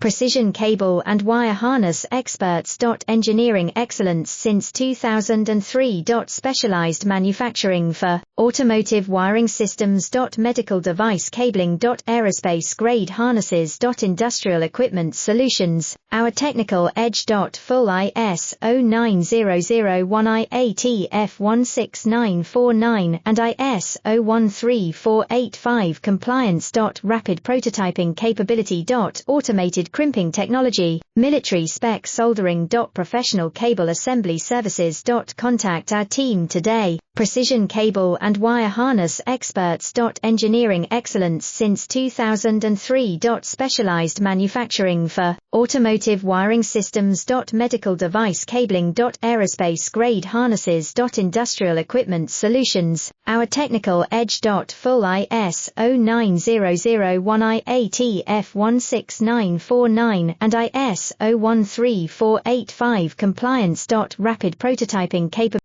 precision cable and wire harness experts. Engineering excellence since 2003. Specialized manufacturing for automotive wiring systems. Medical device cabling. Aerospace grade harnesses. Industrial equipment solutions. Our technical edge. Full ISO 9001I8E-F16949 and ISO 13485 compliance. Rapid prototyping capability. Automated crimping technology, military spec soldering. Professional cable assembly services. Contact our team today. Precision cable and wire harness experts. Engineering excellence since 2003. Specialized manufacturing for automotive wiring systems. Medical device cabling. Aerospace grade harnesses. Industrial equipment solutions. Our technical edge. Full ISO 9001I8E-F16949 and ISO 13485 compliance. Rapid prototyping capability.